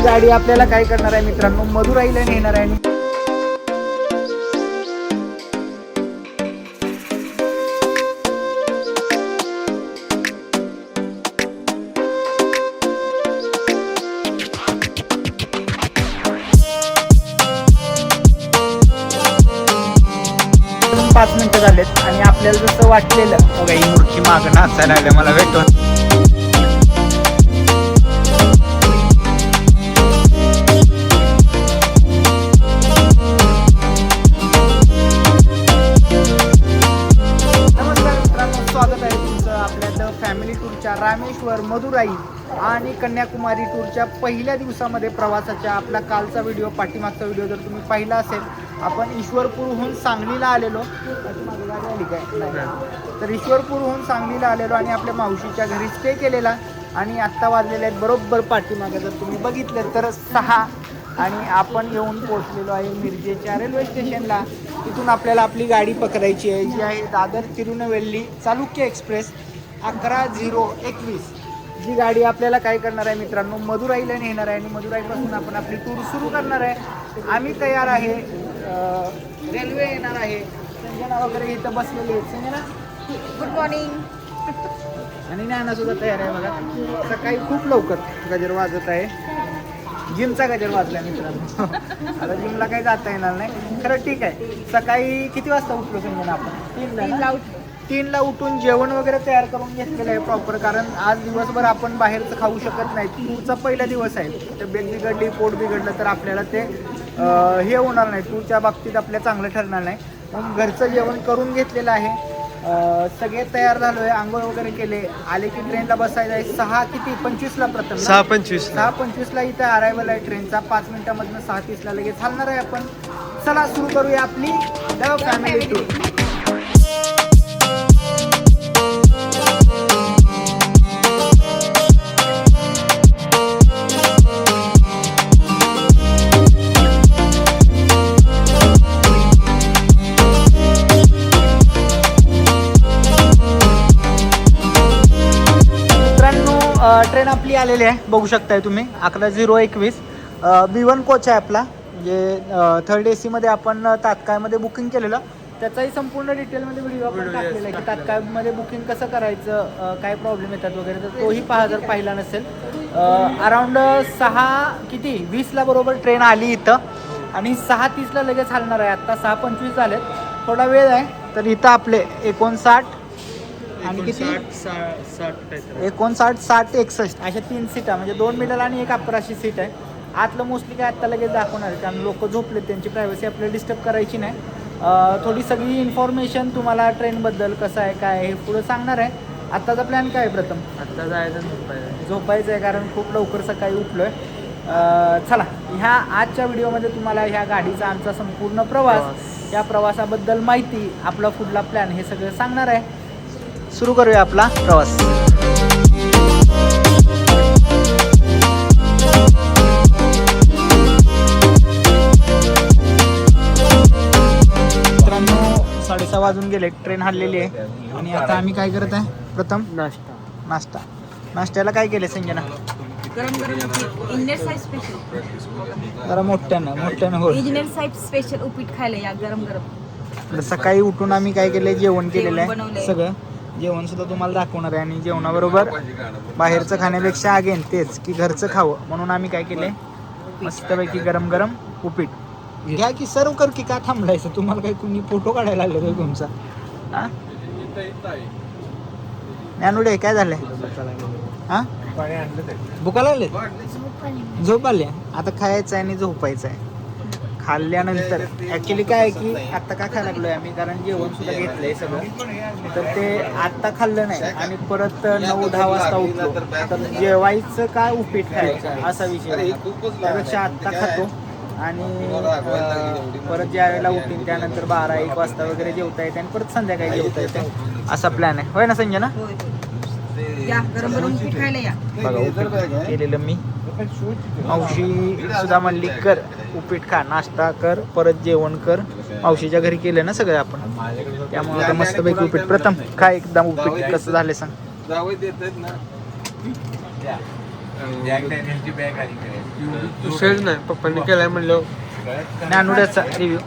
गाडी आपल्याला काय करणार आहे मित्रांनो, मदुराईला नेणार आहे. पाच मिनिटं झालेत आणि आपल्याला जसं वाटलेलं बघा ही मूर्ती मागं नाचायला लागल्या मला भेटून. नमस्कार मित्रांनो, स्वागत आहे तुमचं आपल्या द फॅमिली टूरच्या रामेश्वर, मदुराई आणि कन्याकुमारी टूरच्या पहिल्या दिवसामध्ये प्रवासाच्या. आपला कालचा व्हिडिओ, पाठीमागचा व्हिडिओ जर तुम्ही पाहिला असेल, आपण ईश्वरपूरहून सांगलीला आलेलो. तर ईश्वरपूरहून सांगलीला आलेलो आणि आपल्या मावशीच्या घरी स्टे केलेला. आणि आत्ता वाजलेले आहेत बरोबर पाठीमागे जर तुम्ही बघितलं तर 6 आणि आपण येऊन पोहोचलेलो आहे मिरजेच्या रेल्वे स्टेशनला. तिथून आपल्याला आपली गाडी पकडायची आहे, जी आहे दादर तिरुनेलवेली चालुक्य एक्सप्रेस 11:021. जी गाडी आपल्याला काय करणार आहे मित्रांनो, मदुराईला नेणार आहे आणि मदुराईपासून आपण आपली टूर सुरू करणार आहे. आम्ही तयार आहे, रेल्वे येणार आहे. संजना वगैरे इथं बसलेले आहेत. Sanjana good morning. आणि ज्ञाना सुद्धा तयार आहे बघा. सकाळी खूप लवकर गजर वाजत आहे, जिमचा गजर वाजला मित्रांनो. आता जिमला काही जाता येणार नाही खरं. ठीक आहे, सकाळी किती वाजता उठलो संजना आपण? 3ला उठून जेवण वगैरे तयार करून घेतलेलं आहे प्रॉपर. कारण आज दिवसभर आपण बाहेरचं खाऊ शकत नाही. टूरचा पहिला दिवस आहे. तब्येत बिघडली, पोट बिघडलं तर आपल्याला ते हे होणार नाही. टूरच्या बाबतीत आपल्या चांगलं ठरणार नाही. मग घरचं जेवण करून घेतलेलं आहे. सगळे तयार झालो आहे, आंघोळ वगैरे केले. आले की ट्रेनला बसायचं आहे. 6:25ला प्रथम 6:25ला इथं अरायवल आहे ट्रेनचा. 5 मिनिटामधनं 6:30ला लगेच चालणार आहे आपण. चला सुरू करूया आपली द फॅमिली टूर. ट्रेन आपली आलेली आहे, बघू शकताय तुम्ही. 11:021 B1 कोच आहे आपला. म्हणजे 3rd AC मध्ये आपण तात्काळमध्ये बुकिंग केलेलं. त्याचाही संपूर्ण डिटेलमध्ये व्हिडिओ आपण टाकलेला आहे की तात्काळमध्ये बुकिंग कसं करायचं, काय प्रॉब्लेम येतात वगैरे. तर तोही पहा जर पाहिला नसेल. अराऊंड 6:20ला बरोबर ट्रेन आली इथं आणि 6:30ला लगेच हलणार आहे. आत्ता 6:25 झालेत, थोडा वेळ आहे. तर इथं आपले 59 आणि किती 59, 60, 61 अशा 3 सीटा, म्हणजे 2 मिडल आणि 1 अपराशी सीट आहे. आतलं मोस्टली काय आत्ता लगेच दाखवणार आहे, कारण लोक झोपले, त्यांची प्रायव्हसी आपल्याला डिस्टर्ब करायची नाही. थोडी सगळी इन्फॉर्मेशन तुम्हाला ट्रेनबद्दल कसं आहे काय हे पुढं सांगणार आहे. आत्ताचा प्लॅन काय आहे प्रथम? आत्ता जायचं झोपायचं आहे, कारण खूप लवकर सकाळी उठलो आहे. चला, ह्या आजच्या व्हिडिओमध्ये तुम्हाला ह्या गाडीचा आमचा संपूर्ण प्रवास, या प्रवासाबद्दल माहिती, आपला पुढला प्लॅन हे सगळं सांगणार आहे. सुरू करूया आपला प्रवास. मित्रांनो 6:30 वाजून गेले, ट्रेन हललेली आहे. आणि आता आम्ही काय करत आहे प्रथम? नाश्त्याला काय केले संजना? गरम गरम इंजिनियर साहेब स्पेशल. जरा मोठ्यानं हो. इंजिनियर साहेब स्पेशल उपीट खायला या, गरम गरम. सकाळी उठून आम्ही काय केलंय, जेवण केलेलं आहे. सगळं जेवण सुद्धा तुम्हाला दाखवणार आहे. आणि जेवणाबरोबर बाहेरचं खाण्यापेक्षा अगेन तेच की घरचं खावं, म्हणून आम्ही काय केलंय, मस्तपैकी गरम गरम उपीट घ्या की सर्व कर की. का थांबलायचं? तुम्हाला काही कुणी फोटो काढायला आले का तुमचा? हा ज्ञानुडे काय झालंय? हा भुका लागले, झोप आले. आता खायचं आहे आणि झोपायचं आहे. खाल्ल्यानंतर ॲक्च्युली काय आहे की आत्ता का खायला लागलोय आम्ही, कारण जेवण सुद्धा घेतलंय सगळं. तर ते आत्ता खाल्लं नाही आणि परत 9-10 वाजता उठलो, तर जेवायचं काय उपीट खायचं असा विषय. त्यापेक्षा आत्ता खातो आणि परत ज्या वेळेला उठीन त्यानंतर 12-1 वाजता वगैरे जेवता येते आणि परत संध्याकाळी जेवता येते, असा प्लॅन आहे. होय ना संजना? या गरम गरम उपीट खायला या. बघा उपीट केलेलं मी. मावशी सुद्धा म्हणली कर उपीट खा, नाश्ता कर, परत जेवण कर. मावशीच्या घरी केलं ना सगळं आपण, त्यामुळे आता मस्तपैकी उपीट. प्रथम काय एकदम उपीट कसं झालं सांग. विषयच नाही पप्पांनी केलाय म्हणलं. नानुड्याचा रिव्ह्यू.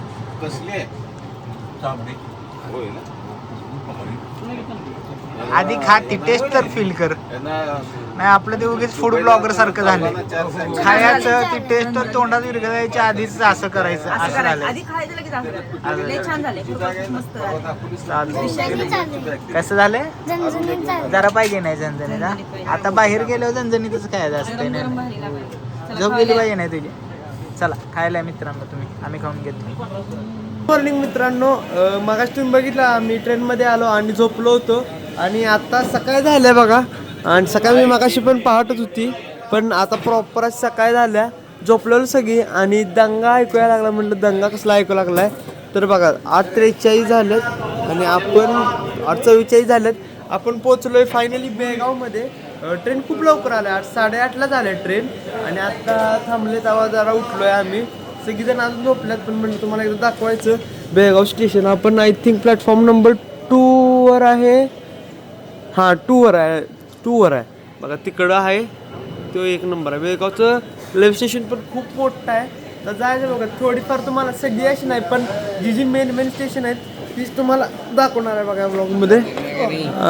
आधी खा ती टेस्ट तर फील कर. नाही आपलं ते उगीच फूड ब्लॉगर सारखं झालं. खायचं ती टेस्ट तर तोंडात विरघळायच्या आधीच असं करायचं असं असं करायचं झालं. आधी खायचं लगेच असं. लय छान झाले मस्त झाले. कसं झालं जरा पाहिजे नाही झणझणीत. आता बाहेर गेल्यावर झणझणीतच खायचं असतं नाही. झोप गेली पाहिजे नाही तुझी. चला खायला मित्रांनो तुम्ही आम्ही खाऊन घेतो. मॉर्निंग मित्रांनो, मगाशी तुम्ही बघितलं आम्ही ट्रेनमध्ये आलो आणि झोपलो होतो आणि आता सकाळ झाल्या बघा. आणि सकाळी मी मगाशी पण पहाटच होती पण आता प्रॉपर आज सकाळ झाल्या. झोपलेलो सगळी आणि दंगा ऐकूया लागला. म्हटलं दंगा कसला ऐकू लागलाय तर बघा 8:43 झालेत आणि आपण 8:44 झालेत. आपण पोचलोय फायनली बेळगावमध्ये. ट्रेन खूप लवकर आल्या 8:30ला झाल्या ट्रेन आणि आता थांबले तेव्हा जरा उठलोय आम्ही. सगळीजण अजून झोपल्यात पण म्हणलं तुम्हाला एकदा दाखवायचं बेळगाव स्टेशन. आपण आय थिंक प्लॅटफॉर्म नंबर 2वर आहे. हां 2वर आहे बघा तिकडं आहे तो 1 नंबर आहे. बेळगावचं रेल्वे स्टेशन पण खूप मोठं आहे. तर जायचं बघा थोडीफार तुम्हाला सगळी अशी नाही पण जी मेन स्टेशन आहेत तीच तुम्हाला दाखवणार आहे बघा ब्लॉगमध्ये.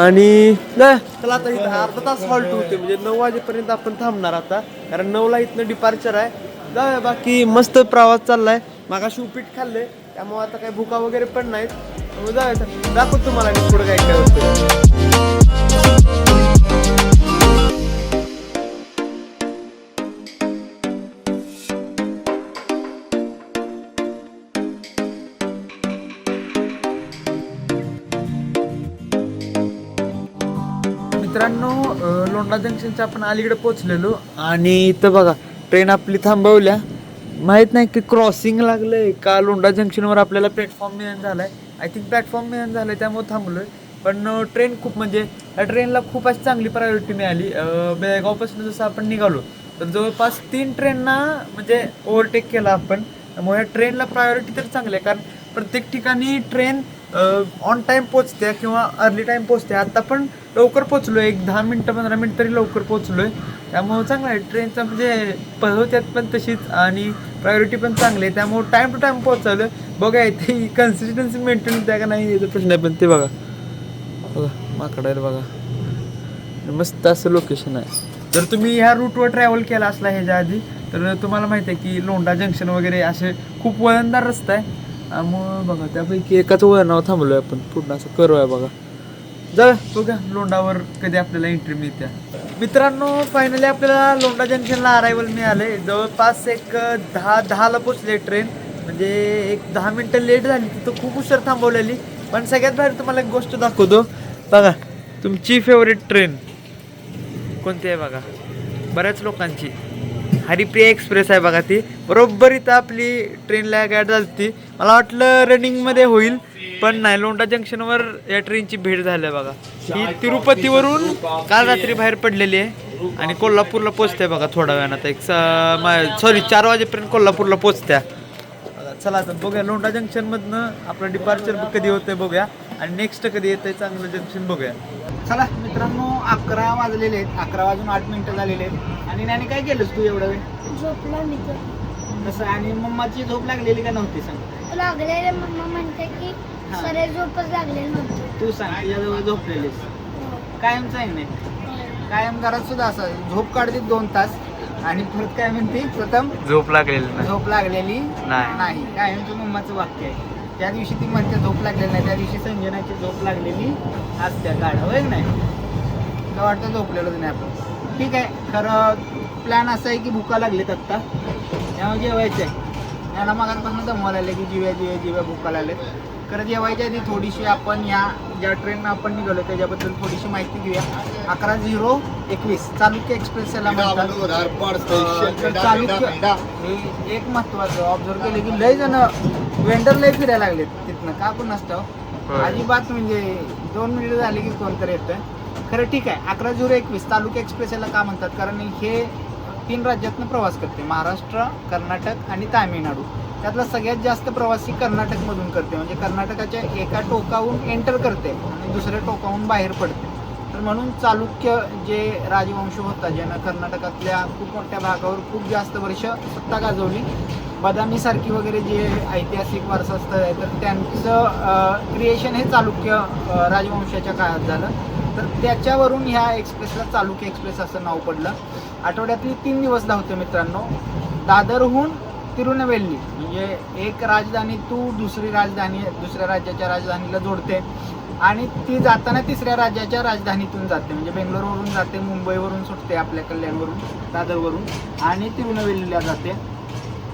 आणि चला आता इथं अर्धा तास हॉल्ट होते म्हणजे 9 वाजेपर्यंत आपण थांबणार आता कारण 9ला इथनं डिपार्चर आहे. जाऊया बाकी मस्त प्रवास चाललाय. मागाशी उपीट खाल्ले त्यामुळे आता काही भुका वगैरे पण नाहीत. जाऊया दाखवतो तुम्हाला पुढं काय काय होतं. मित्रांनो लोंढा जंक्शनच्या आपण अलीकडे पोहोचलेलो आणि इथं बघा ट्रेन आपली थांबवल्या. माहीत नाही की क्रॉसिंग लागलंय का लोंढा जंक्शनवर आपल्याला प्लॅटफॉर्म मिळून झालाय. आय थिंक प्लॅटफॉर्म मिळून झालाय त्यामुळे थांबलोय. पण ट्रेन खूप म्हणजे या ट्रेनला खूप अशी चांगली प्रायोरिटी मिळाली. बेळगावपासून जसं आपण निघालो तर जवळपास 3 ट्रेनना म्हणजे ओव्हरटेक केला आपण. त्यामुळे या ट्रेनला प्रायोरिटी तर चांगली आहे कारण प्रत्येक ठिकाणी ट्रेन ऑन टाईम पोचते किंवा अर्ली टाईम पोचते. आता पण लवकर पोचलो एक 10 मिनटं 15 मिनटं तरी लवकर पोचलोय. त्यामुळं चांगलं आहे ट्रेनचा म्हणजे पळवत्यात पण तशीच आणि प्रायोरिटी पण चांगली आहे. त्यामुळं टाईम टू टाईम पोहोचवलं. बघा ते कन्सिस्टन्सी मेंटेन होत्या का नाही याचा प्रश्न आहे. पण ते बघा माकडायला बघा मस्त असं लोकेशन आहे. जर तुम्ही ह्या रूटवर ट्रॅव्हल केला असला ह्याच्या आधी तर तुम्हाला माहिती आहे की लोंढा जंक्शन वगैरे असे खूप वळणदार रस्ता आहे. त्यामुळं बघा त्यापैकी एकाच वळणावर थांबलो आहे आपण. पूर्ण असं कर्व आहे बघा. जा बघा लोंढावर कधी आपल्याला एंट्री मिळते. मित्रांनो फायनली आपल्याला लोंढा जंक्शनला अरायवल मिळाले. जवळपास एक 10ला पोचले ट्रेन म्हणजे एक 10 मिनटं लेट झाली. तिथं खूप उशीर थांबवलेली. पण सगळ्यात भारी तुम्हाला एक गोष्ट दाखवतो बघा. तुमची फेवरेट ट्रेन कोणती आहे बघा. बऱ्याच लोकांची हरिप्रिया एक्सप्रेस आहे बघा. ती बरोबर इथं आपली ट्रेनला गाडी झाली. मला वाटलं रनिंगमध्ये होईल पण नाही. लोंढा जंक्शनवर या ट्रेनची भेट झाली बघा. ही तिरुपतीवरून काल रात्री बाहेर पडलेली आहे आणि कोल्हापूरला पोचते बघा थोड्या वेळानं. आता 4 वाजेपर्यंत कोल्हापूरला पोचत्या. चला आता बघूया लोंढा जंक्शनमधनं आपलं डिपार्चर कधी होतंय बघूया आणि नेक्स्ट कधी येतंय चांगलं जंक्शन बघूया. चला मित्रांनो 11 वाजलेले आहेत. 11 वाजून 8 मिनिटं झालेले आहेत. आणि त्याने काय केलंस तू एवढा वेळ? झोपला मी तर. कसं आणि मम्माची झोप लागलेली का नव्हती सांग? लागलेले मम्मा म्हणते की सरे झोपच लागलेली नव्हती. तू सांग तुझ्याजवळ झोपलेलीस कायमच आहे नाही. कायम घरात सुद्धा असं झोप काढते 2 तास आणि परत काय म्हणते प्रथम झोप लागलेली झोप लागलेली नाही. नाही. कायमचं मम्माचं वाक्य आहे. त्या दिवशी ती म्हणते झोप लागलेली नाही. त्या दिवशी संजनाची झोप लागलेली आज त्या काढ होय नाही का वाटतं झोपलेलोच नाही आपण. ठीक आहे. खरं प्लॅन असा आहे की भुका लागलेत आत्ता त्यामुळे जेवायचं आहे. यांना मागापासून दमवायला लागले की जिव्या भुका लागलेत. खरं जेवायच्या आधी थोडीशी आपण ह्या ज्या ट्रेननं आपण निघालो त्याच्याबद्दल थोडीशी माहिती घेऊया. 11:21 चालुक्य एक्सप्रेस याला म्हणतात. चालुक्य एक महत्त्वाचं ऑब्झर्व केलं की लय जण वेंडर लय फिरायला लागलेत तिथनं का पण नसतं अजिबात. म्हणजे 2 मिनिटं झाली की कोणतरी येतं. खरं ठीक आहे. 11:21 तालुका एक्सप्रेस याला का म्हणतात कारण हे 3 राज्यातनं प्रवास करते. महाराष्ट्र, कर्नाटक आणि तामिळनाडू. त्यातला सगळ्यात जास्त प्रवासी कर्नाटकमधून करते. म्हणजे कर्नाटकाच्या एका टोकाहून एंटर करते आणि दुसऱ्या टोकाहून बाहेर पडते. तर तर म्हणून चालुक्य जे राजवंश होता, ज्यानं कर्नाटकातल्या खूप मोठ्या भागावर खूप जास्त वर्ष सत्ता गाजवली, बदामीसारखी वगैरे जे ऐतिहासिक वारसा स्थळ आहे, तर त्यांचं क्रिएशन हे चालुक्य राजवंशाच्या काळात झालं. तर त्याच्यावरून ह्या एक्सप्रेसला चालुक्य एक्सप्रेस असं नाव पडलं. आठवड्यातली 3 दिवस धावते मित्रांनो. दादरहून तिरुनेवेली म्हणजे एक राजधानी दुसऱ्या राज्याच्या राजधानीला जोडते आणि ती जाताना तिसऱ्या राज्याच्या राजधानीतून जाते. म्हणजे बेंगलोरवरून जाते, मुंबईवरून सुटते, आपल्या कल्याणवरून, दादरवरून आणि तिरुनेवेलीला जाते.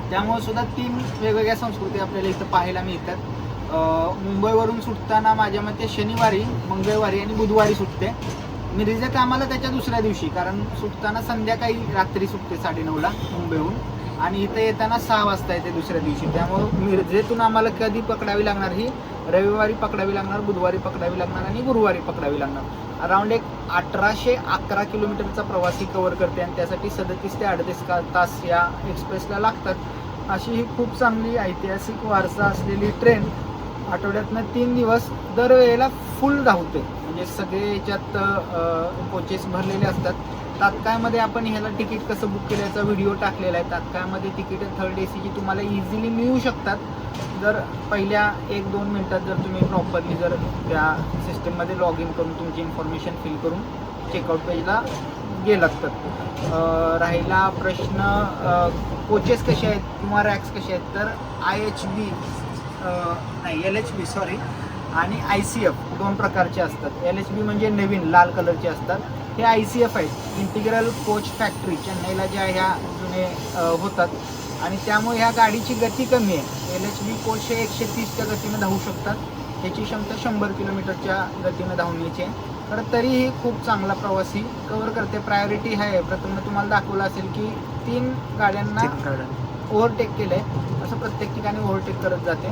त्यामुळे सुद्धा 3 वेगवेगळ्या संस्कृती आपल्याला इथं पाहायला मिळतात. मुंबईवरून सुटताना माझ्या मते शनिवारी, मंगळवारी आणि बुधवारी सुटते. मिरजेत कामाला त्याच्या दुसऱ्या दिवशी, कारण सुटताना संध्याकाळी रात्री सुटते 9:30ला मुंबईहून आणि इथं येताना 6 वाजता येते दुसऱ्या दिवशी. त्यामुळं मिरजेतून आम्हाला कधी पकडावी लागणार, ही रविवारी पकडावी लागणार, बुधवारी पकडावी लागणार आणि गुरुवारी पकडावी लागणार. अराऊंड एक 1811 किलोमीटरचा प्रवास ही कव्हर करते आणि त्यासाठी 37 ते 38 तास या एक्सप्रेसला लागतात. अशी ही खूप चांगली ऐतिहासिक वारसा असलेली ट्रेन आठवड्यातनं 3 दिवस दरवेळेला फुल धावते. म्हणजे सगळे याच्यात कोचेस भरलेले असतात. तात्काळमध्ये आपण ह्याला तिकीट कसं बुक केल्याचा व्हिडिओ टाकलेला आहे. तात्काळमध्ये तिकीट 3rd ACची तुम्हाला इझिली मिळू शकतात जर पहिल्या 1-2 मिनटात जर तुम्ही प्रॉपरली जर त्या सिस्टीममध्ये लॉग इन करून तुमची इन्फॉर्मेशन फिल करून चेकआउट पेजला गेलात तर. राहिला प्रश्न कोचेस कसे आहेत किंवा रॅक्स कसे आहेत, तर IHB LHB आणि ICF 2 प्रकारचे असतात. LHB म्हणजे नवीन लाल कलरचे असतात. हे ICF आहेत, इंटिग्रल कोच फॅक्टरी, चेन्नईला ज्या ह्या जुने होतात आणि त्यामुळे ह्या गाडीची गती कमी आहे. LHB कोच हे 130च्या गतीनं धावू शकतात. त्याची क्षमता 100 किलोमीटरच्या गतीनं धावण्याची आहे. तर तरीही खूप चांगला प्रवासी कव्हर करते. प्रायोरिटी आहे. प्रथम तुम्हाला दाखवलं असेल की 3 गाड्यांना ओव्हरटेक केलं आहे, असं प्रत्येक ठिकाणी ओव्हरटेक करत जाते.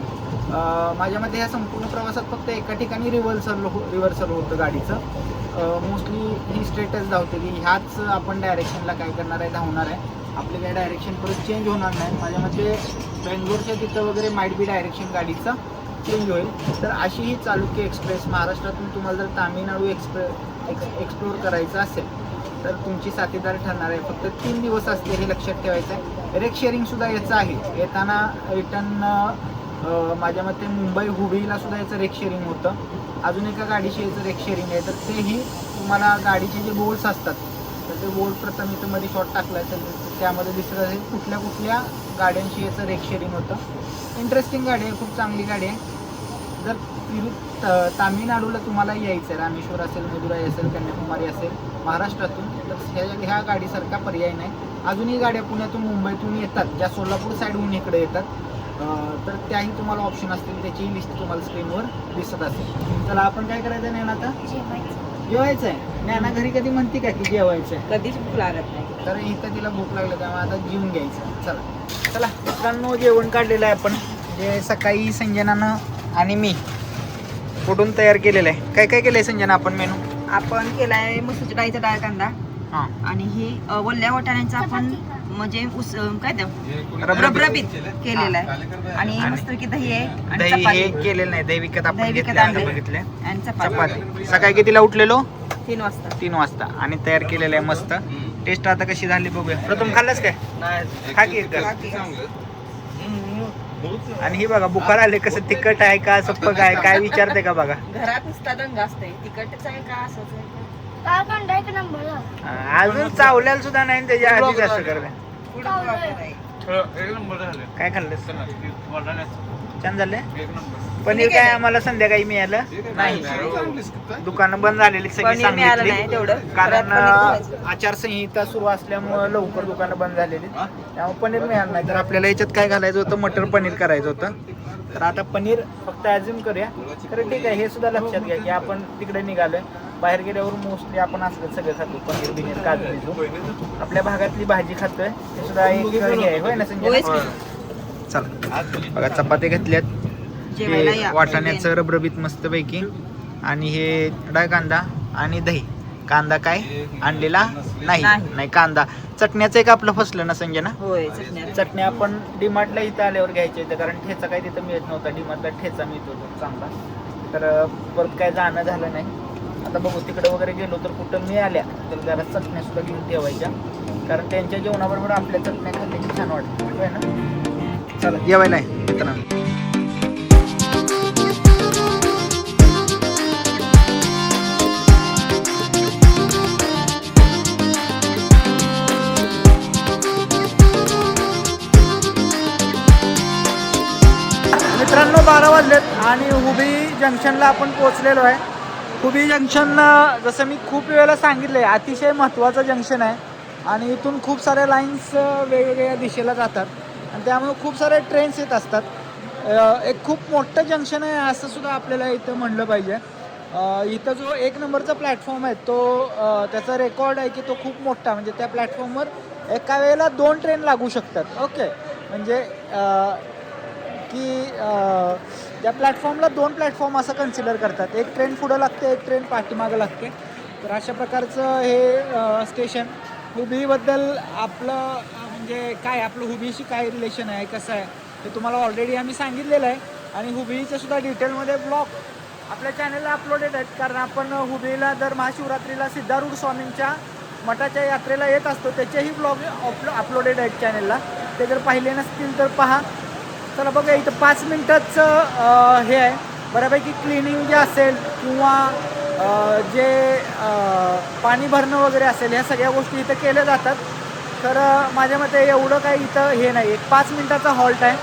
माझ्या मते ह्या संपूर्ण प्रवासात फक्त एका ठिकाणी रिव्हर्सल होतं गाडीचं. मोस्टली ही स्टेटस धावते की ह्याच आपण डायरेक्शनला काय करणार आहे, धावणार आहे. आपली काही डायरेक्शन परत चेंज होणार नाही. माझ्या मते बेंगलोरच्या तिथं वगैरे माईट बी डायरेक्शन गाडीचं चेंज होईल. तर अशी ही चालुक्य एक्सप्रेस महाराष्ट्रातून तुम्हाला जर तामिळनाडू एक्सप्लोर करायचं असेल तर तुमची साथीदार ठरणार आहे. फक्त 3 दिवस असते, हे लक्षात ठेवायचं आहे. रेक शेअरिंगसुद्धा याचं आहे. येताना रिटर्न माझ्या मते मुंबई हुबळीला सुद्धा याचं रेक शेअरिंग होतं. अजून एका गाडीशी याचं रेक शेअरिंग आहे. तर तेही तुम्हाला गाडीचे जे बोर्ड्स असतात तर ते बोर्ड प्रथम इथं मध्ये शॉर्ट टाकला असेल तर त्यामध्ये दिसत असेल कुठल्या गाड्यांशी याचं रेक शेअरिंग होतं. इंटरेस्टिंग गाडी आहे, खूप चांगली गाडी आहे. जर तामिळनाडूला तुम्हाला यायचं आहे, रामेश्वर असेल, मदुराई असेल, कन्याकुमारी असेल महाराष्ट्रातून, तर ह्या गाडीसारखा पर्याय नाही. अजूनही गाड्या पुण्यातून मुंबईतून येतात, ज्या सोलापूर साईडहून इकडे येतात, तर त्याही तुम्हाला ऑप्शन असतील. त्याची लिस्ट तुम्हाला स्क्रीनवर दिसत असेल. चला आपण काय करायचं आहे आता, जेवायचं आहे. ज्ञाना घरी कधी म्हणते का की जेवायचं आहे, कधीच भूक लागत नाही. तर इथं तिला भूक लागली त्यामुळे आता जेवून घ्यायचं. चला मित्रांनो, जेवण काढलेलं आहे आपण, जे सकाळी संजनानं आणि मी कुठून तयार केलेलं आहे. काय काय केलं आहे संजना आपण मेनू? आपण केलाय मसूरच्या डाळीचा डाळ कांदा हां, आणि ही वल्ल्या वाटाण्याचा आपण म्हणजे काय ते रबरबीत केलेला आहे आणि मस्त की दही आहे आणि दही हे चपाती. केलेलं नाही, दही विकत आपण दही विकत घेतलं आणलंय. बघितले. आणि चपाती चपाती सकाळी कितीला उठलेलो? 3 वाजता. 3 वाजता आणि तयार केलेलं आहे मस्त. टेस्ट आता कशी झाली बघूया. प्रथम खाल्लंस काय? खा की एकदा. आणि ही बघा बुखार आले, कसं तिखट आहे का सप्पक आहे काय विचारते का बघा. घरात नुसता रंग असते, तिखटच आहे का असंच आहे का? काल कांदा 1 नंबर. अजून चावल्याला सुद्धा नाही त्याच्या आधीच असं करते. पुढं problem आहे. काय खाल्लंस? छान झाले. पनीर काय आम्हाला संध्याकाळी मिळालं नाही, दुकानं बंद झालेली सगळी पनीर मिळालं सांगितली. नाही तेवढं. कारण घरात पनीर खायचं. आचारसंहिता सुरू असल्यामुळं लवकर दुकानं बंद झालेली, त्यामुळे पनीर मिळालं नाही. तर आपल्याला याच्यात काय घालायचं होतं, मटर पनीर करायचं होतं. तर आता पनीर फक्त ॲझ्युम करूया. खरं ठीक आहे, हे सुद्धा लक्षात घ्या की आपण तिकडे निघालोय, बाहेर गेल्यावर मोस्टली आपण असलं सगळं खातो, पनीर बिनीर काजू बिजू. आपल्या भागातली भाजी खातोय, ते सुद्धा एक हे आहे, होय ना संजय? होयच की. चला बघा, चपाती घेतल्यात, जेवायला हे या. वाटाण्याचं रबरबीत मस्तपैकी, आणि हे डाळ कांदा आणि दही. कांदा काय आणलेला नाही कांदा. चटण्याचं एक आपलं फसलं ना संजय ना. होय, चटण्या आपण डीमार्टला इथं आल्यावर घ्यायच्या होत्या, कारण ठेचा काही तिथं मिळत नव्हता. डीमार्टला ठेचा मिळत होता चांगला, तर परत काय जाणं झालं नाही. आता बघू तिकडे वगैरे गेलो तर कुठं मिळाल्या तर जरा चटण्या सुद्धा घेऊन ठेवायच्या, कारण त्यांच्या जेवणाबरोबर आपल्या चटण्या खाल्ल्याची छान वाटते होय ना. चला जेवायला आहे मित्रांनो. मित्रांनो 12 वाजलेत आणि हुबी जंक्शनला आपण पोहोचलेलो आहे. हुबी जंक्शन जसं मी खूप वेळेला सांगितलं आहे अतिशय महत्त्वाचं जंक्शन आहे आणि इथून खूप साऱ्या लाईन्स वेगवेगळ्या दिशेला जातात आणि त्यामुळे खूप सारे ट्रेन्स येत असतात. एक खूप मोठं जंक्शन आहे असं सुद्धा आपल्याला इथं म्हणलं पाहिजे. इथं जो 1 नंबरचा प्लॅटफॉर्म आहे तो त्याचा रेकॉर्ड आहे की तो खूप मोठा, म्हणजे त्या प्लॅटफॉर्मवर एका वेळेला 2 ट्रेन लागू शकतात. ओके, म्हणजे की त्या प्लॅटफॉर्मला 2 प्लॅटफॉर्म असं कन्सिडर करतात. एक ट्रेन पुढं लागते, एक ट्रेन पाठीमागं लागते. तर अशा प्रकारचं हे स्टेशन. हुबीबद्दल आपलं म्हणजे काय, आपलं हुबीशी काय रिलेशन आहे, कसं आहे ते तुम्हाला ऑलरेडी आम्ही सांगितलेलं आहे आणि हुबीचं सुद्धा डिटेलमध्ये ब्लॉग आपल्या चॅनलला अपलोडेड आहेत, कारण आपण हुबीला दर महाशिवरात्रीला सिद्धारूढ स्वामींच्या मठाच्या यात्रेला येत असतो. त्याचेही ब्लॉग अपलोडेड आहेत चॅनलला, ते जर पाहिले नसतील तर पहा. चला बघा, इथं 5 मिनटाचं हे आहे. बऱ्यापैकी क्लिनिंग जे असेल किंवा जे पाणी भरणं वगैरे असेल ह्या सगळ्या गोष्टी इथं केल्या जातात. तर माझ्या मते एवढं काही इथं हे नाही. एक 5 मिनटाचा हॉल्ट आहे.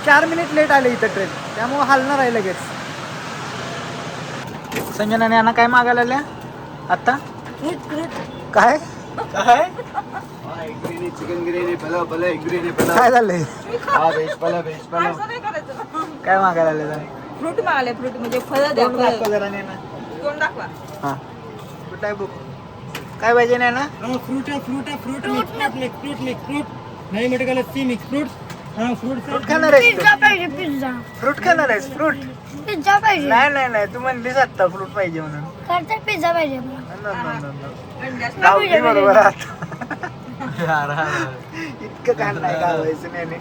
4 मिनिट लेट आले इथं ट्रेन, त्यामुळं हलणार आहे लगेच. संजनाने यांना काय मागायला आल्या आत्ता? काय काय चिकन बिर्याणी पलाव पलाव एग बिर्याणी पलाव काय झालंय? व्हेज पलाव काय मागायला आले जरा? फ्रूट मागले. फ्रूट म्हणजे फळं द्या. तोंड दाखवा जरा नाही ना. तोंड दाखवा. हां कुठं आहे बुक? काय पाहिजे नाही ना? फ्रूट नाही मोठे का लस्सी मिक्स फ्रूट. हां फ्रूट खाणार आहेस पिझ्झा पाहिजे, पिझ्झा. फ्रूट खाणार आहेस? फ्रूट पिझ्झा पाहिजे. नाही तू म्हणलीस आत्ता फ्रूट पाहिजे म्हणून. करता पिझ्झा पाहिजे मला. गावठी बरोबर आहात. इतकं कान नाही गावायचं नाही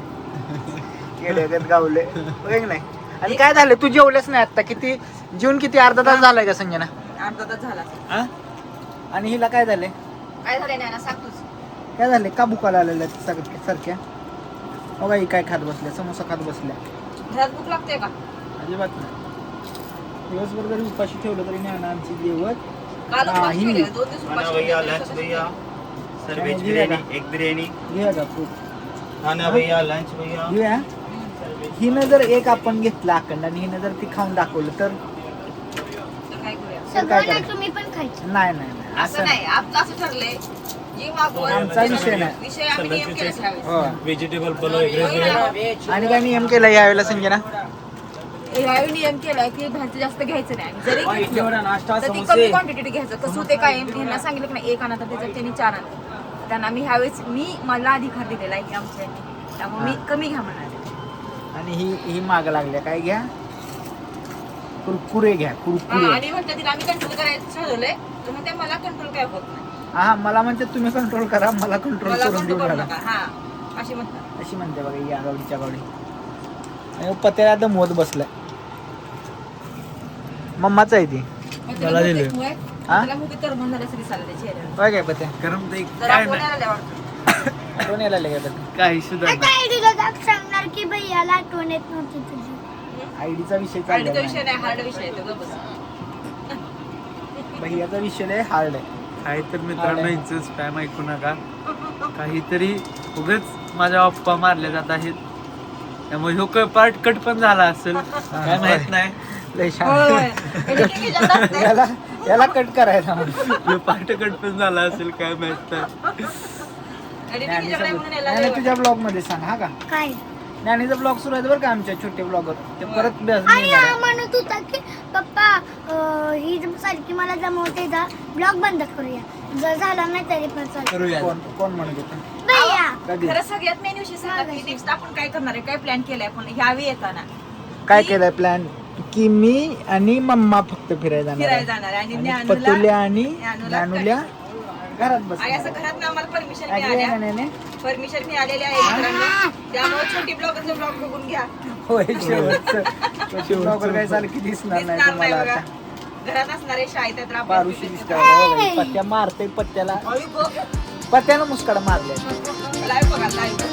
केड्यागत गावले बघ नाही. आणि काय झालं, तू जेवलेच नाही आता? किती जेवून किती अर्धा तास झालाय का संजना? अर्धा तास झाला. हा? आणि हिला काय झाले? काय झालंय ना सांगतोच. काय झाले? का भुकाला आलेल्या सारख्या? हो का, ही काय खात बसल्या? समोसा खात बसल्या? घरात भूक लागते का? अजिबात नाही. दिवसभर जरी उपाशी ठेवलं तरी नाही आमची जेवत. काल उपाशी ही. केले, 2 दिवस उपाशी भैया केले. लंच भैया sir veg biryani egg biryani घेऊया का फ्रूट? खाना भैया लंच भैया घेऊया. हिनं जर एक आपण घेतलं अखंड आणि हिनं जर ती खाऊन दाखवलं तर तर काय करूया? तर काय सगळं नाही, करायचं? तुम्ही पण खायचं. नाही असं नाही. आपलं असं ठरलंय जी मागवल आमचा विषय नाही. विषय आम्ही नियम केला त्यावेळेस. हो. व्हेजिटेबल पलाव एग बिर्याणी आणि काय नियम केला यावेळेला संजना? यावेळी नियम केलाय की बाहेरचं जास्त घ्यायचं नाही. जरी घेतलं तर ती कमी क्वांटिटी घ्यायचं. कसं होते काय, यांना सांगितलं की नाही 1 आणा तर त्याच्यात त्यांनी 4 आणले. त्यांना मी ह्यावेळेस मला अधिकार दिलेला आहे की आमच्या, त्यामुळे मी कमी घ्या म्हणाले. आणि ही माग लागल्या काय घ्या? कुरकुरे घ्या, कुरकुरे. आणि म्हटलं तिला आम्ही कंट्रोल करायचं ठरवलंय, तर म्हणते मला कंट्रोल काय होत नाही. हा, मला म्हणते तुम्ही कंट्रोल करा, मला कंट्रोल मला करून कंट्रोल देऊ करू नका. नका. हा अशी म्हणतात. अशी म्हणते बघा या गावडीच्या गावडी. आणि पत्याला दमवत बसलाय. मम्माच आहे ती. मला दिले. हा? त्याला मुठी तर म्हणणाऱ्या दिसायला त्या चेहऱ्यावर. बघ काय पत्या गरम ते जरा काय कोण नाही आलेलं वाटतं. कोण यायला लागला पत्या? काही सुद्धा आता आयडीला जाग सांगणार की भैयाला आठवण येत नव्हती तुझी. आयडीचा विषय हार्डचा चालला विषय नाही, हार्ड विषय आहे तो. गप्प बस. भैयाचा विषय लय हार्ड आहे. काही तर मित्रांनो यांचं स्पॅम ऐकू नका. काहीतरी उगाच माझ्या अप्पा मारल्या जात आहेत, त्यामुळे ह्यो पार्ट कट पण झाला असेल काय माहित नाही. लय होय, शांत. होय. Editing ह्याच्यात असते. याला कट करायचा. ह्यो पार्ट कट पण झाला असेल काय माहित नाही. Editing ह्याच्याकडे म्हणून याला लय आणि तुझ्या ब्लॉग मध्ये सांग हा का? काय ज्ञानीचा ब्लॉग सुरू आहे बरं का आमच्या छोटे ब्लॉगर. ते परत आणि हा म्हणत होता की पप्पा ही सारखी मला जमवते जा, ब्लॉग बंद करूया. जर झाला नाही तरी पण चालेल. कोण म्हणत होतं? भैया कधी खरं सगळ्यात मेन विषय सांगा की नेक्स्ट आपण काय करणार आहे, काय प्लॅन केलाय आपण ह्यावेळी येताना काय केलंय प्लॅन? की मी आणि मम्मा फक्त फिरायला जाणार फिरायला आहे. जाणार आहे. आणि आणि ज्ञानूला पतुल्या आणि ज्ञानूला ज्ञानुल्या घरात बस. आणि असं घरात ना आम्हाला परमिशन मिळाल्या, परमिशन मिळालेली आहे मित्रांनो. त्यामुळे छोटी ब्लॉगरचे ब्लॉग बघून घ्या. होय शेवटचं ब्लॉगर काय झालं की दिसणार नाही दिसणार नाही तुम्हाला बघा. आता. घरात असणारे शाळेत तर आपण पारुशी दिसते पत्त्या मारते पत्त्याला पत्त्याला मुस्काड मारले लाईव्ह बघा लाईव्ह.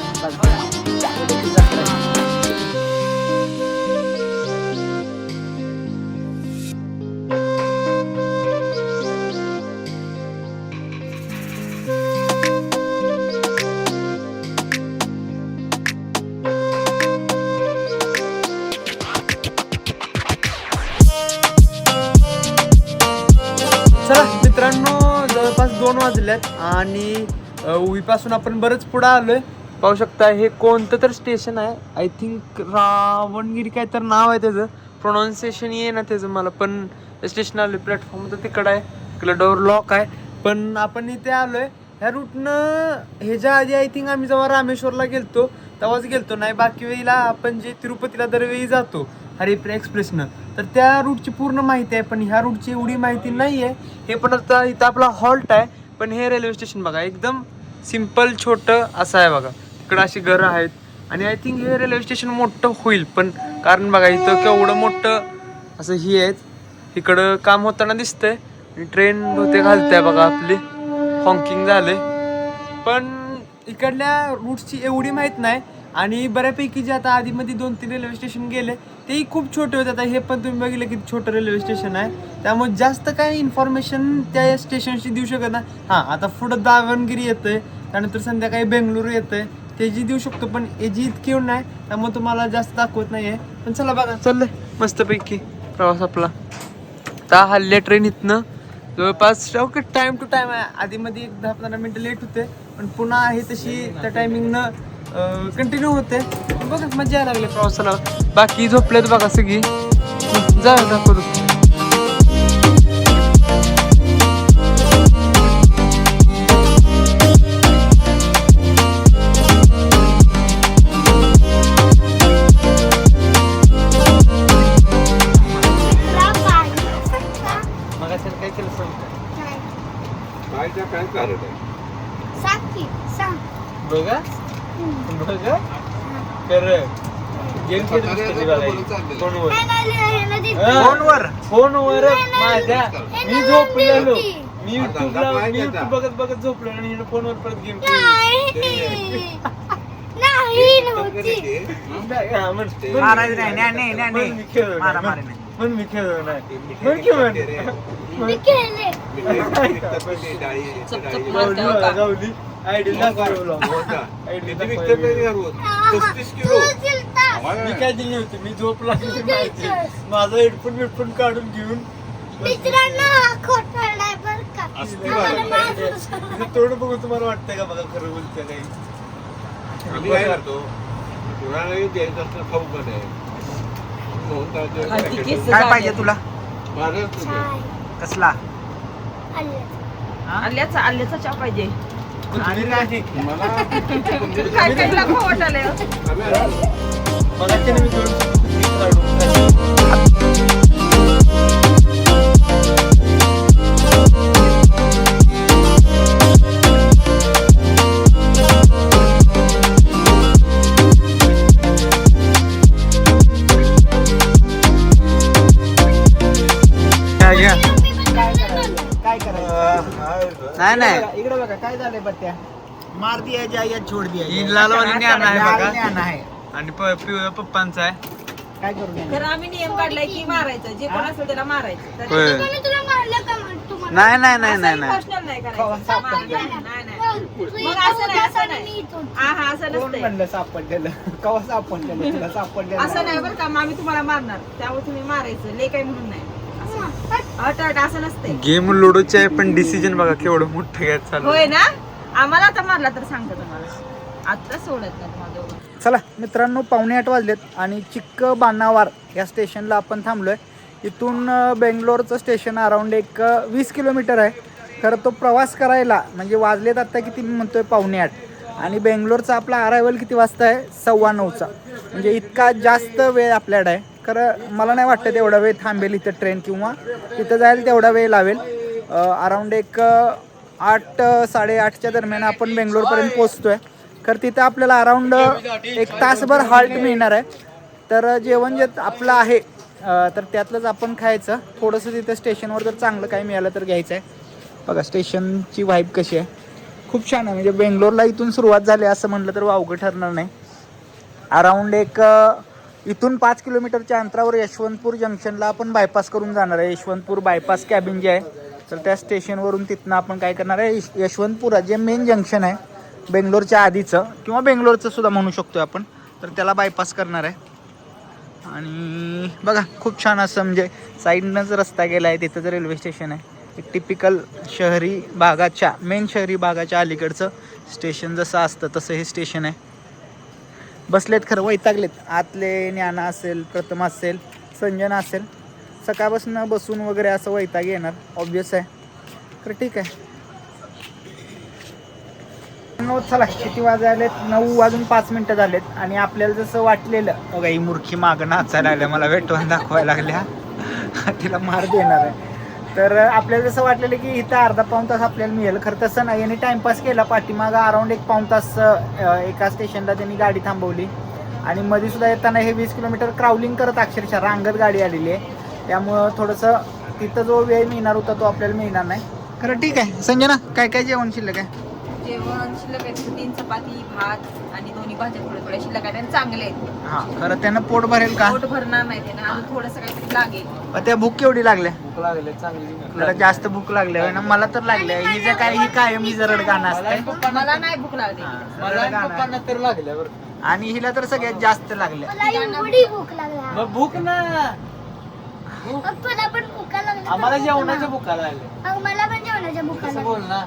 चला मित्रांनो, जवळपास 2 वाजल्यात आणि उईपासून आपण बरंच पुढे आलोय. पाहू शकता हे कोणतं तर स्टेशन आहे, आय थिंक रावणगिरी काय तर नाव आहे त्याचं, प्रोनाऊन्सिएशन ये ना त्याचं मला, पण स्टेशन आलोय. प्लॅटफॉर्म तर तिकडं आहे, इकडं डोअर लॉक आहे, पण आपण इथे आलोय. ह्या रूटनं ह्याच्या आधी आय थिंक आम्ही जेव्हा रामेश्वरला गेलतो तेव्हाच गेलतो, नाही बाकी वेळेला आपण जे तिरुपतीला दरवेळी जातो हरिप्रिया एक्सप्रेसनं, तर त्या रूटची पूर्ण माहिती आहे, पण ह्या रूटची एवढी माहिती नाही आहे. हे पण आता इथं आपला हॉल्ट आहे, पण हे रेल्वे स्टेशन बघा एकदम सिम्पल छोटं असं आहे बघा. तिकडं अशी घरं आहेत आणि आय थिंक हे रेल्वे स्टेशन मोठं होईल, पण कारण बघा इथं केवढं मोठं असं ही आहेत. इकडं काम होताना दिसतंय आणि ट्रेन बहुतेक घालते बघा आपली, हॉकिंग झाले, पण इकडल्या रूट्सची एवढी माहीत नाही. आणि बऱ्यापैकी जे आता आधीमध्ये 2-3 रेल्वे स्टेशन गेले तेही खूप छोटे होते. आता हे पण तुम्ही बघितलं की छोटं रेल्वे स्टेशन आहे, त्यामुळे जास्त काही इन्फॉर्मेशन त्या स्टेशनची देऊ शकत नाही. हां, आता पुढं दावणगिरी येतंय, त्यानंतर संध्याकाळी बेंगळुरू येतंय, ते जी देऊ शकतो, पण याची इतकी एवढं नाही, त्यामुळे तुम्हाला जास्त दाखवत नाही आहे. पण चला बघा, चाललंय मस्तपैकी प्रवास आपला. आता हल्ल्या ट्रेन इथनं जवळपास ओके टाइम टू टाइम आहे, आधीमध्ये 10-15 मिनटं लेट होते, पण पुन्हा आहे तशी त्या टायमिंगनं कंटिन्यू होते. बघा मजा यायला लागली प्रवासाला. बाकी झोपलेत बघा सगळी, जा दाखवतो. मग काय केलं सांग काय कारण आहे? बघा बघा कर गेम फोनवर फोनवर माझ्या मी झोपलेलो, मी युट्यूब बघत बघत झोपलेलो आणि हिने फोनवर परत गेम गावली आयडी मी काय दिली नव्हती, मी झोपला माझा हेडफोन काढून घेऊन तोंड बघून तुम्हाला वाटतंय का बघा खरं बोलतंय काही. आम्ही काय करतो, कोणाला द्यायचं असतं खाऊ पण आहे. काय पाहिजे तुला? माझं कसला? आल्याचा चहा पाहिजे. आणि काय? मला काय काय खाऊ वाटायलंय. मगाशी मी काढून काय करायचं? नाही इकडे बघा काय झालंय बट्ट्या, मार दिया जाय या छोड दिया जाय. ही लालवाली ज्ञान आहे लाल बघा, ज्ञान आहे. आणि पिवळ्या पप्पांचा आहे. काय करू नये? तर आम्ही नियम काढलाय की मारायचं, जे कोण असेल त्याला मारायचं. तर होय. तुला मारलं का मग तुम्हाला? नाही नाही नाही असं नाही नाही इमोशनल नाही करायचं. नाही, नाही. तू मग इथं असं नाही, होतास असं आणि नाही. मी इथं होते. हा असं कोण नसतंय. म्हणलं सापडलेलं? कवा सापडलेलं तुला? सापडलेलं असं नाही बरं का, मग आम्ही तुम्हाला मारणार, त्यामुळे तुम्ही मारायचं, ले काही म्हणून नाही. अट असं नसतंय. गेम लुडोचे आहे, पण डिसिजन बघा केवढं मोठं काय चालू होय ना, आम्हाला आता मारला तर सांगतो तुम्हाला, आता सोडत नाही तुम्हाला दोघं. चला मित्रांनो, 7:45 वाजलेत आणि चिक्कबाणावार या स्टेशनला आपण थांबलोय. इथून बेंगलोरचं स्टेशन अराऊंड एक 20 किलोमीटर आहे. खरं तो प्रवास करायला म्हणजे वाजलेत आत्ता किती, मी म्हणतोय 7:45, आणि बेंगलोरचा आपला अरायवल किती वाजता आहे? 9:15. म्हणजे इतका जास्त वेळ आपल्याकडे आहे. खरं मला नाही वाटतं तेवढा वेळ थांबेल इथं ट्रेन, किंवा तिथं जायला तेवढा वेळ लावेल. अराऊंड एक 8-8:30च्या दरम्यान आपण बेंगलोरपर्यंत पोचतोय. खरं तिथं आपल्याला अराऊंड एक तासभर हाल्ट मिळणार आहे. तर जेवण जे आपलं आहे तर त्यातलंच आपण खायचं. थोडंसं तिथं स्टेशनवर जर चांगलं काही मिळालं तर घ्यायचं आहे. बघा स्टेशनची व्हाईब कशी आहे, खूप छान आहे. म्हणजे बेंगलोरला इथून सुरुवात झाली असं म्हटलं तर वावगं ठरणार नाही. अराऊंड इथून 5 किलोमीटरच्या अंतरावर यशवंतपूर जंक्शनला आपण बायपास करून जाणार आहे. यशवंतपूर बायपास कॅबिन जे आहे तर त्या स्टेशनवरून तिथनं आपण काय करणार आहे, यशवंतपुरा जे मेन जंक्शन आहे बेंगलोरच्या आधीचं किंवा बेंगलोरचं सुद्धा म्हणू शकतो आपण, तर त्याला बायपास करणार आहे. आणि बघा खूप छान असं म्हणजे साईडनंच रस्ता गेला आहे. तिथं जर रेल्वे स्टेशन आहे. एक टिपिकल शहरी भागाच्या मेन शहरी भागाच्या अलीकडचं स्टेशन जसं असतं तसं हे स्टेशन आहे. बसलेत खरं वैतागलेत. आतले ज्ञाना असेल, प्रथम असेल, संजना असेल, सकाळपासून बसून वगैरे असं वैताग येणार ऑब्वियस आहे. तर ठीक आहे. चला किती वाजायलेत, 9:05 झालेत. आणि आपल्याला जसं वाटलेलं बघा ही मूर्खी मागं नाचायला लागल्या, मला वेटवून दाखवायला लागल्या, तिला मार देणार आहे. तर आपल्याला जसं वाटलेलं की इथं अर्धा पाऊण तास आपल्याला मिळेल, खरं तसं नाही. यांनी टाइमपास केला. पाठीमागं अराऊंड 1 पाऊण तास एका स्टेशनला त्यांनी गाडी थांबवली. आणि मध्ये सुद्धा येताना हे 20 किलोमीटर क्राउलिंग करत अक्षरशः रांगत गाडी आलेली आहे. त्यामुळं थोडंसं तिथं जो वेळ मिळणार होता तो आपल्याला मिळणार नाही. खरं ठीक आहे. संजना काय काय जेवण शिल्लक आहे? जेवण शिल्लक आहे 3 चपाती, भात आणि 2 भाज्या थोड्या शिल्लक आहेत आणि चांगले आहेत. हां खरं त्यानं पोट भरेल का? पोट भरणार नाही त्यानं, अजून थोडंसं काहीतरी लागेल. त्या भूक केवढी लागल्या? भूक लागले चांगली. आपल्याला जास्त भूक लागली आहे ना. मला तर लागली आहे. ही जे काय ही कायम ही जरड गाणं असतंय. मला नाही भूक लागली. मला आणि पप्पांना तर लागल्या बरं. आणि हिला तर सगळ्यात जास्त लागले. मला एवढी भूक लागला. मग भूक ना, तुला पण भूका लागल्या. आम्हाला जेवणाच्या भूका लागल्या. मला पण जेवणाच्या भूका कसं लागल्या. बोल ना.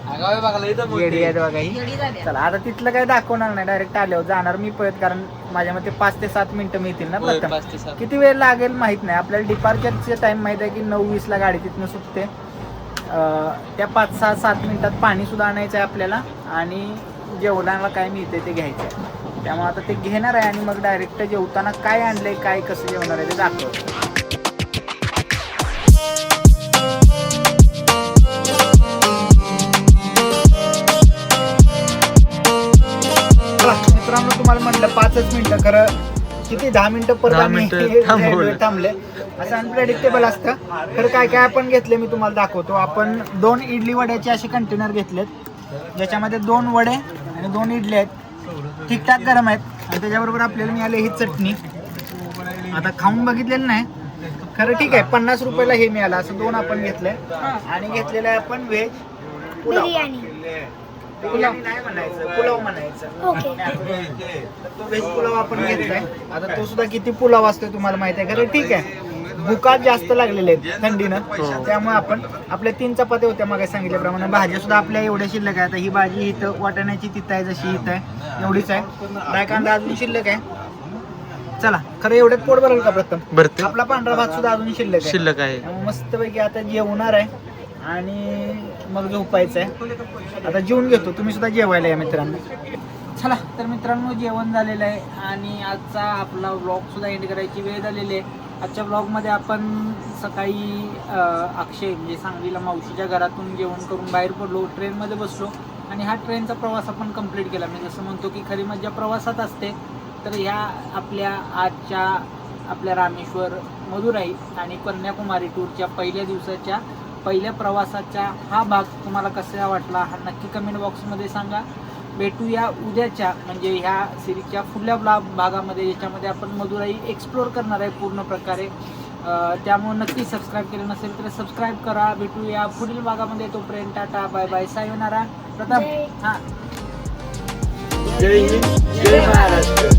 आगावे बघायला इथं येडी आहेत बघा ही. येडी झाली. चला आता तिथलं काय दाखवणार नाही. डायरेक्ट आल्यावर जाणार मी पळत, कारण माझ्या मते 5 ते 7 मिनिटं मिळतील ना प्रथम. 5 ते 7. किती वेळ लागेल माहित नाही. आपल्याला डिपार्चरचे टाइम माहित आहे की 9:20 ला गाडी तिथनं सुटते. त्या 5-6-7 मिनिटात पाणी सुद्धा आणायचं आहे आपल्याला आणि जेवणाला काय मिळते ते घ्यायचं आहे. त्यामुळे आता ते घेणार आहे आणि मग डायरेक्ट जेवताना काय आणलंय, काय कसं जेवणार आहे ते दाखवतो. मित्रांनो तुम्हाला म्हटलं 5च मिनिटं, खरं किती 10 मिनिटं परत 10 आम्ही मिनिटं थांबले. असं अनप्रेडिक्टेबल असतं. खरं काय काय आपण घेतले मी तुम्हाला दाखवतो. आपण 2 इडली वड्याचे असे कंटेनर घेतलेत, ज्याच्यामध्ये 2 वडे आणि 2 इडली आहेत. ठीकठाक गरम आहेत. आणि त्याच्याबरोबर आपल्याला मिळाले ही चटणी. आता खाऊन बघितलेलं नाही, खरं ठीक आहे. 50 रुपयाला हे मिळालं. असं 2 आपण घेतलंय. आणि घेतलेलं आहे आपण व्हेज पुलाव. बिर्याणी नाही म्हणायचं, पुलाव म्हणायचं. ओके. तर तो व्हेज पुलाव आपण घेतलाय. आता तो सुद्धा किती पुलाव असतो तुम्हाला माहिती आहे. खरं ठीक आहे. भुका जास्त लागलेले आहेत थंडीनं, त्यामुळे आपण आपल्या 3 चपात्या होत्या मागे सांगितल्याप्रमाणे. भाज्या सुद्धा आपल्या एवढ्या शिल्लक आहे. आता ही भाजी इथं वाटाण्याची तिथं आहे, जशी इथं आहे एवढीच आहे. डाळ कांदा अजून शिल्लक आहे. चला खरं एवढ्यात पोट भरेल का प्रथम? भरते. आपला पांढरा भात सुद्धा अजून शिल्लक आहे. शिल्लक आहे. त्यामुळे मस्तपैकी आता जेवणार आहे आणि मग झोपायचं आहे. आता जेवून घेतो. तुम्ही सुद्धा जेवायला या मित्रांनो. चला तर मित्रांनो जेवण झालेलं आहे आणि आजचा आपला व्लॉग सुद्धा एंड करायची वेळ झालेली आहे. आजच्या व्लॉगमध्ये आपण सकाळी अक्षय म्हणजे सांगलीला मावशीच्या घरातून जेवण करून बाहेर पडलो, ट्रेनमध्ये बसलो आणि हा ट्रेनचा प्रवास आपण कंप्लीट केला. मी जसं म्हणतो की खरी मज्जा प्रवासात असते. तर ह्या आजच्या आपल्या रामेश्वर, मदुराई आणि कन्याकुमारी टूरच्या पहिल्या दिवसाच्या पहिल्या प्रवासाचा हा भाग तुम्हाला कसा वाटला हा नक्की कमेंट बॉक्समध्ये सांगा. भेटूया उद्याच्या म्हणजे ह्या सिरीजच्या पुढल्या भागामध्ये, ज्याच्यामध्ये आपण मदुराई एक्सप्लोअर करणार आहे पूर्ण प्रकारे. त्यामुळे नक्की सबस्क्राईब केलं नसेल तर सबस्क्राईब करा. भेटूया पुढील भागामध्ये. तोपर्यंत टाटा बाय बाय सायोनारा. प्रथम हां जय हिंद, जय महाराष्ट्र.